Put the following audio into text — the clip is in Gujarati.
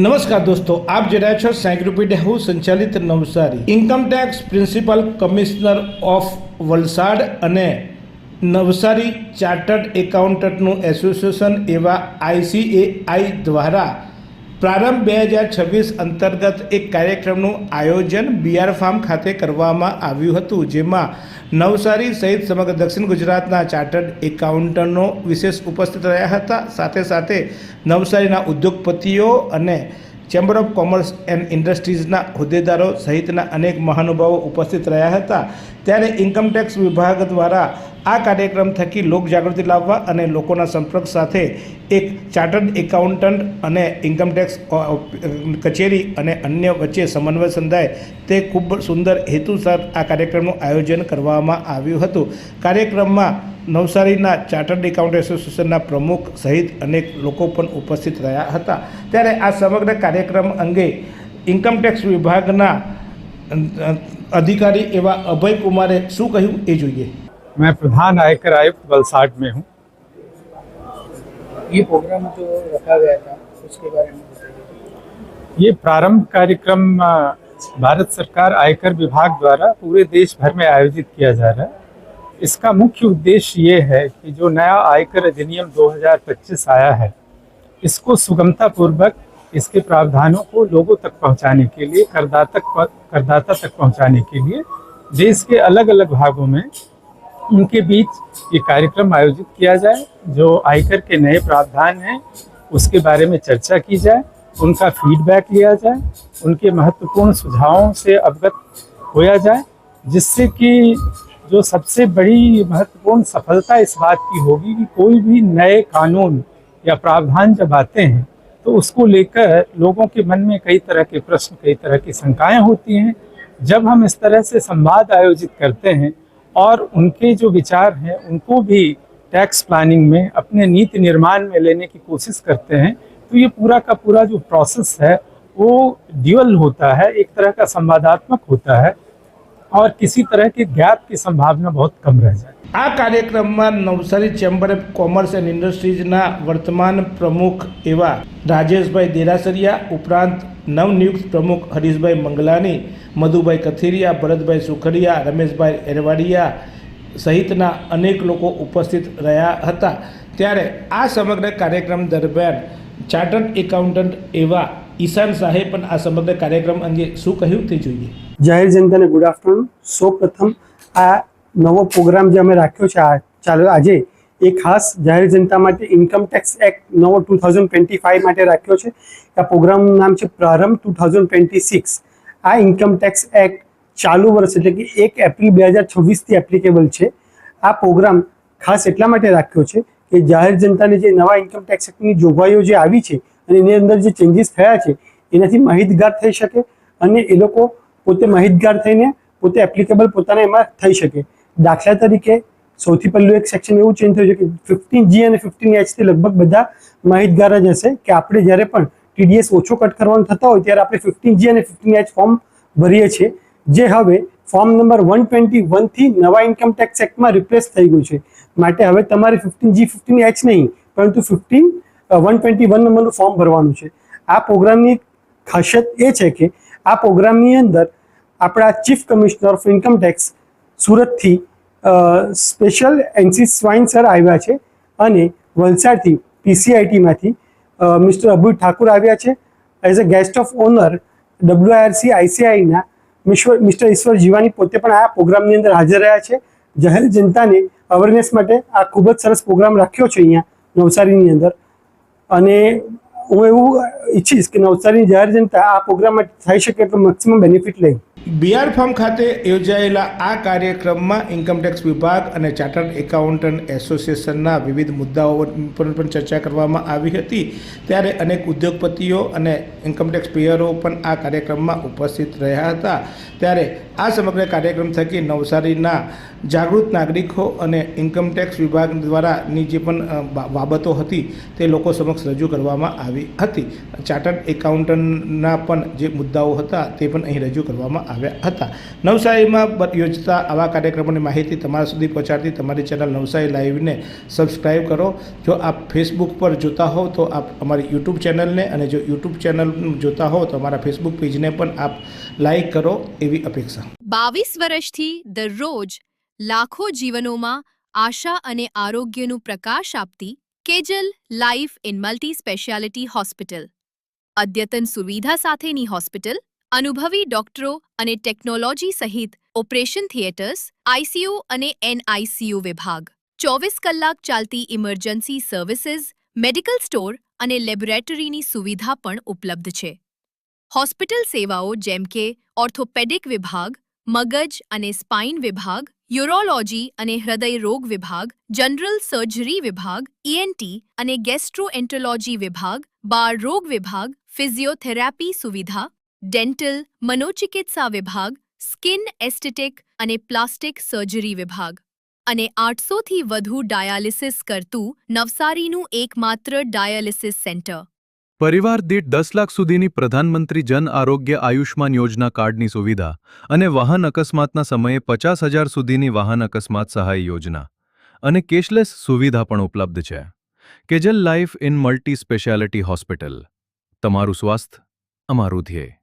નમસ્કાર દોસ્તો, આપ જોઈ રહ્યા છો સાયક્લોપીડિયા હાઉસ સંચાલિત Navsari income tax principal commissioner of Valsad અને નવસારી ચાર્ટર્ડ એકાઉન્ટન્ટનું એસોસિએશન એવા ICAI દ્વારા પ્રારંભ 2026 અંતર્ગત એક કાર્યક્રમનું આયોજન BR ફાર્મ ખાતે કરવામાં આવ્યું હતું, જેમાં નવસારી સહિત સમગ્ર દક્ષિણ ગુજરાતના ચાર્ટર્ડ એકાઉન્ટન્ટો વિશેષ ઉપસ્થિત રહ્યા હતા. સાથે સાથે નવસારીના ઉદ્યોગપતિઓ અને ચેમ્બર ઓફ કોમર્સ એન્ડ ઇન્ડસ્ટ્રીઝના હોદ્દેદારો સહિતના અનેક મહાનુભાવો ઉપસ્થિત રહ્યા હતા. ત્યારે ઇન્કમટેક્સ વિભાગ દ્વારા આ કાર્યક્રમ થકી લોકજાગૃતિ લાવવા અને લોકોના સંપર્ક સાથે એક ચાર્ટર્ડ એકાઉન્ટન્ટ અને ઇન્કમટેક્સ કચેરી અને અન્ય વચ્ચે સમન્વય સંધાય તે ખૂબ સુંદર હેતુસર આ કાર્યક્રમનું આયોજન કરવામાં આવ્યું હતું. કાર્યક્રમમાં નવસારીના ચાર્ટર્ડ એકાઉન્ટ એસોસિએશનના પ્રમુખ સહિત અનેક લોકો પણ ઉપસ્થિત રહ્યા હતા. ત્યારે આ સમગ્ર કાર્યક્રમ અંગે ઇન્કમટેક્સ વિભાગના अधिकारी एवं अभय कुमारे शू कहूँ ये જોઈએ. मैं प्रधान आयकर आयुक्त वलसाड में हूँ. ये प्रोग्राम जो रखा गया था उसके बारे में बताइए. ये प्रारंभ कार्यक्रम भारत सरकार आयकर विभाग द्वारा पूरे देश भर में आयोजित किया जा रहा है. इसका मुख्य उद्देश्य ये है कि जो नया आयकर अधिनियम 2025 आया है, इसको सुगमता पूर्वक इसके प्रावधानों को लोगों तक पहुंचाने के लिए, करदाता तक पहुंचाने के लिए देश के अलग अलग भागों में उनके बीच ये कार्यक्रम आयोजित किया जाए. जो आयकर के नए प्रावधान हैं उसके बारे में चर्चा की जाए, उनका फीडबैक लिया जाए, उनके महत्वपूर्ण सुझावों से अवगत होया जाए, जिससे कि जो सबसे बड़ी महत्वपूर्ण सफलता इस बात की होगी कि कोई भी नए कानून या प्रावधान जब आते हैं तो उसको लेकर लोगों के मन में कई तरह के प्रश्न, कई तरह की शंकाएं होती हैं. जब हम इस तरह से संवाद आयोजित करते हैं और उनके जो विचार हैं उनको भी टैक्स प्लानिंग में, अपने नीति निर्माण में लेने की कोशिश करते हैं, तो ये पूरा का पूरा जो प्रोसेस है वो ड्यूअल होता है, एक तरह का संवादात्मक होता है और किसी तरह के गैप की संभावना बहुत कम रह जाए. આ કાર્યક્રમમાં Navsari chamber of commerce and ઇન્ડસ્ટ્રીઝના વર્તમાન પ્રમુખ એવા રાજેશભાઈ દેરાસરિયા ઉપરાંત નવનિયુક્ત પ્રમુખ હરીશભાઈ મંગલાની, મધુભાઈ કથિરિયા, ભરતભાઈ સુખડિયા, રમેશભાઈ એરવાડિયા સહિતના અનેક લોકો ઉપસ્થિત રહ્યા હતા. ત્યારે આ સમગ્ર કાર્યક્રમ દરમિયાન ચાર્ટર્ડ એકાઉન્ટન્ટ એવા ઈશાન શાહે પણ આ સમગ્ર કાર્યક્રમ અંગે શું કહ્યું તે જોઈએ. જાહેર જનતાને ગુડ આફ્ટરનૂન. સૌ પ્રથમ આ નવો પ્રોગ્રામ જે અમે રાખ્યો છે ચાલો આજે એ ખાસ જાહેર જનતા માટે ઇન્કમ ટેક્સ એક્ટ નવો 2025 માટે રાખ્યો છે. આ પ્રોગ્રામનું નામ છે પ્રારંભ 2026. આ ઇન્કમ ટેક્સ એક્ટ ચાલુ વર્ષ એટલે કે 1 એપ્રિલ 2026થી એપ્લિકેબલ છે. આ પ્રોગ્રામ ખાસ એટલા માટે રાખ્યો છે કે જાહેર જનતાને જે નવા ઇન્કમ ટેક્સ એક્ટની જોગવાઈઓ જે આવી છે અને એની અંદર જે ચેન્જીસ થયા છે એનાથી માહિતગાર થઈ શકે અને એ લોકો પોતે માહિતગાર થઈને પોતે એપ્લિકેબલ પોતાના એમાં થઈ શકે. દાખલા તરીકે સૌથી પહેલું એક સેક્શન એવું ચેન્જ થયું છે કે 15G અને 15H થી લગભગ બધા માહિતગાર જ હશે કે આપણે જ્યારે પણ TDS ઓછો કટ કરવાનું થતા હોય ત્યારે આપણે 15G અને 15H ફોર્મ ભરીએ છીએ, જે હવે ફોર્મ નંબર 121 થી નવા ઇન્કમ ટેક્સ એક્ટમાં રિપ્લેસ થઈ ગયું છે. માટે હવે તમારે 15G 15H નહીં પરંતુ 121 નંબરનું ફોર્મ ભરવાનું છે. આ પ્રોગ્રામની ખાસિયત એ છે કે આ પ્રોગ્રામની અંદર આપણા chief commissioner of income tax સુરતથી સ્પેશિયલ NC સ્વાઇન સર આવ્યા છે અને વલસાડથી PCITમાંથી મિસ્ટર અભય ઠાકુર આવ્યા છે. As a guest of honour WIRC ICAIના મિસ્ટર ઈશ્વર જીવાની પોતે પણ આ પ્રોગ્રામની અંદર હાજર રહ્યા છે. જાહેર જનતાને અવેરનેસ માટે આ ખૂબ જ સરસ પ્રોગ્રામ રાખ્યો છે અહીંયા નવસારીની અંદર અને હું એવું ઈચ્છીશ કે નવસારીની જાહેર જનતા આ પ્રોગ્રામમાં થઈ શકે તો મેક્સિમમ બેનિફિટ લે. BR ફાર્મ ખાતે યોજાયેલા આ કાર્યક્રમમાં ઇન્કમટેક્સ વિભાગ અને ચાર્ટર્ડ એકાઉન્ટન્ટ એસોસિએશનના વિવિધ મુદ્દાઓ પર પણ ચર્ચા કરવામાં આવી હતી. ત્યારે અનેક ઉદ્યોગપતિઓ અને ઇન્કમટેક્સ પેયરો પણ આ કાર્યક્રમમાં ઉપસ્થિત રહ્યા હતા. ત્યારે આ સમગ્ર કાર્યક્રમ થકી નવસારીના જાગૃત નાગરિકો અને ઇન્કમટેક્સ વિભાગ દ્વારાની જે પણ બાબતો હતી તે લોકો સમક્ષ રજૂ કરવામાં આવી. આવી હતી. ચાર્ટર્ડ એકાઉન્ટન્ટના પણ જે મુદ્દાઓ હતા તે પણ અહીં રજૂ કરવામાં આવ્યા હતા. નવસારીમાં યોજતા આવા કાર્યક્રમોની માહિતી તમારા સુધી પહોંચાડતી તમારી ચેનલ નવસારી લાઈવને સબસ્ક્રાઈબ કરો. જો આપ ફેસબુક પર જોતા હો તો આપ અમારી યુટ્યુબ ચેનલને, અને જો યુટ્યુબ ચેનલ જોતા હો તો અમારા ફેસબુક પેજને પણ આપ લાઈક કરો એવી અપેક્ષા. 22 વર્ષથી દરરોજ લાખો જીવનોમાં આશા અને આરોગ્યનું પ્રકાશ આપતી Kejal life in multi speciality hospital. અદ્યતન સુવિધા સાથેની હોસ્પિટલ, અનુભવી ડોક્ટરો અને ટેકનોલોજી સહિત ઓપરેશન થિયેટર્સ, આઈસીયુ અને એનઆઈસીયુ વિભાગ, 24 કલાક ચાલતી ઇમરજન્સી સર્વિસીસ, મેડિકલ સ્ટોર અને લેબોરેટરીની સુવિધા પણ ઉપલબ્ધ છે. હોસ્પિટલ સેવાઓ જેમ કે ઓર્થોપેડિક વિભાગ, મગજ અને સ્પાઇન વિભાગ, યુરોલોજી અને હૃદય રોગ વિભાગ, જનરલ સર્જરી વિભાગ, ઈએનટી અને ગેસ્ટ્રોએન્ટરોલોજી વિભાગ, બાળ રોગ વિભાગ, ફિઝિયોથેરાપી સુવિધા, ડેન્ટલ, મનોચિકિત્સા વિભાગ, સ્કિન એસ્થેટિક અને પ્લાસ્ટિક સર્જરી વિભાગ અને 800થી વધુ ડાયાલિસિસ કરતું નવસારીનું એકમાત્ર ડાયાલિસિસ સેન્ટર. પરિવાર દીઠ 10 લાખ સુધીની પ્રધાનમંત્રી જન આરોગ્ય આયુષ્માન યોજના કાર્ડની સુવિધા અને વાહન અકસ્માતના સમયે 50,000 સુધીની વાહન અકસ્માત સહાય યોજના અને કેશલેસ સુવિધા પણ ઉપલબ્ધ છે. Kejal life in multi speciality hospital. તમારું સ્વાસ્થ્ય અમારું ધ્યેય.